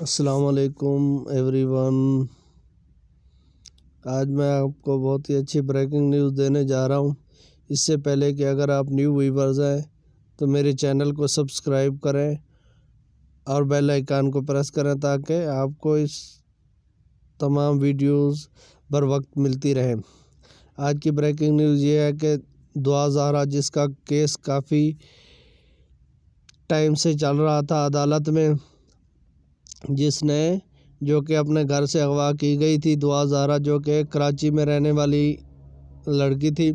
السلام علیکم every one. آج میں آپ کو بہت ہی اچھی بریکنگ نیوز دینے جا رہا ہوں۔ اس سے پہلے کہ اگر آپ نیو ویورز ہیں تو میرے چینل کو سبسکرائب کریں اور بیل آئیکن کو پریس کریں تاکہ آپ کو اس تمام ویڈیوز بر وقت ملتی رہیں۔ آج کی بریکنگ نیوز یہ ہے کہ دعا زہرا، جس کا کیس کافی ٹائم سے چل رہا تھا عدالت میں، جس نے جو کہ اپنے گھر سے اغوا کی گئی تھی، دعا زہرا جو کہ کراچی میں رہنے والی لڑکی تھی،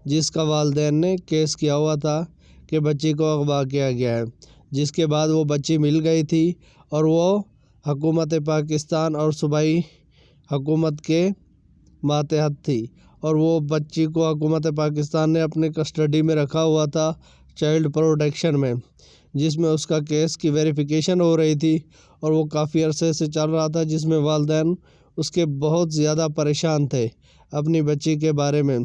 جس کا والدین نے کیس کیا ہوا تھا کہ بچی کو اغوا کیا گیا ہے، جس کے بعد وہ بچی مل گئی تھی اور وہ حکومت پاکستان اور صوبائی حکومت کے ماتحت تھی، اور وہ بچی کو حکومت پاکستان نے اپنے کسٹڈی میں رکھا ہوا تھا چائلڈ پروٹیکشن میں، جس میں اس کا کیس کی ویریفیکیشن ہو رہی تھی اور وہ کافی عرصے سے چل رہا تھا، جس میں والدین اس کے بہت زیادہ پریشان تھے اپنی بچی کے بارے میں،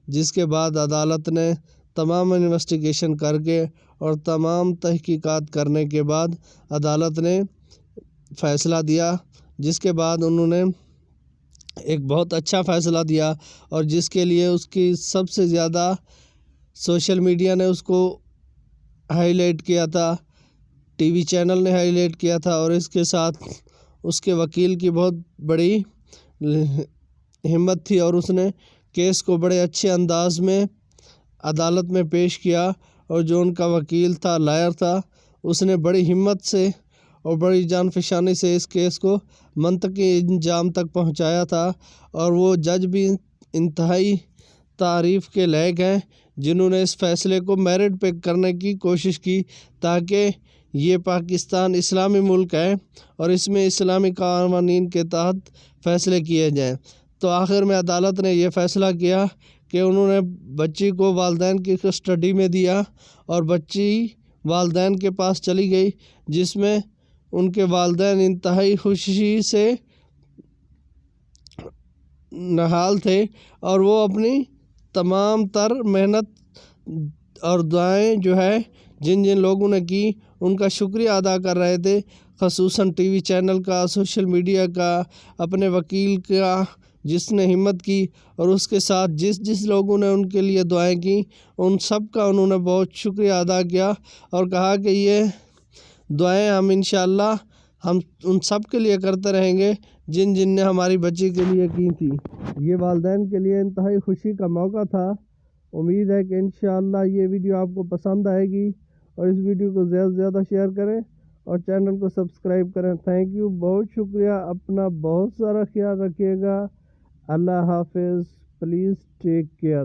جس کے بعد عدالت نے تمام انویسٹیگیشن کر کے اور تمام تحقیقات کرنے کے بعد عدالت نے فیصلہ دیا، جس کے بعد انہوں نے ایک بہت اچھا فیصلہ دیا، اور جس کے لیے اس کی سب سے زیادہ سوشل میڈیا نے اس کو ہائی لائٹ کیا تھا، ٹی وی چینل نے ہائی لائٹ کیا تھا، اور اس کے ساتھ اس کے وکیل کی بہت بڑی ہمت تھی، اور اس نے کیس کو بڑے اچھے انداز میں عدالت میں پیش کیا، اور جو ان کا وکیل تھا، لائر تھا، اس نے بڑی ہمت سے اور بڑی جان فشانی سے اس کیس کو منطقی انجام تک پہنچایا تھا، اور وہ جج بھی انتہائی تعریف کے لائق ہیں، جنہوں نے اس فیصلے کو میرٹ پہ کرنے کی کوشش کی، تاکہ یہ پاکستان اسلامی ملک ہے اور اس میں اسلامی قوانین کے تحت فیصلے کیے جائیں۔ تو آخر میں عدالت نے یہ فیصلہ کیا کہ انہوں نے بچی کو والدین کی کسٹڈی میں دیا، اور بچی والدین کے پاس چلی گئی، جس میں ان کے والدین انتہائی خوشی سے نہال تھے، اور وہ اپنی تمام تر محنت اور دعائیں جو ہے جن لوگوں نے کی، ان کا شکریہ ادا کر رہے تھے، خصوصاً ٹی وی چینل کا، سوشل میڈیا کا، اپنے وکیل کا، جس نے ہمت کی، اور اس کے ساتھ جس لوگوں نے ان کے لیے دعائیں کی، ان سب کا انہوں نے بہت شکریہ ادا کیا، اور کہا کہ یہ دعائیں ہم انشاءاللہ ہم ان سب کے لیے کرتے رہیں گے جن نے ہماری بچی کے لیے کی تھی۔ یہ والدین کے لیے انتہائی خوشی کا موقع تھا۔ امید ہے کہ انشاءاللہ یہ ویڈیو آپ کو پسند آئے گی، اور اس ویڈیو کو زیادہ سے زیادہ شیئر کریں اور چینل کو سبسکرائب کریں۔ تھینک یو، بہت شکریہ، اپنا بہت سارا خیال رکھیے گا۔ اللہ حافظ، پلیز ٹیک کیئر۔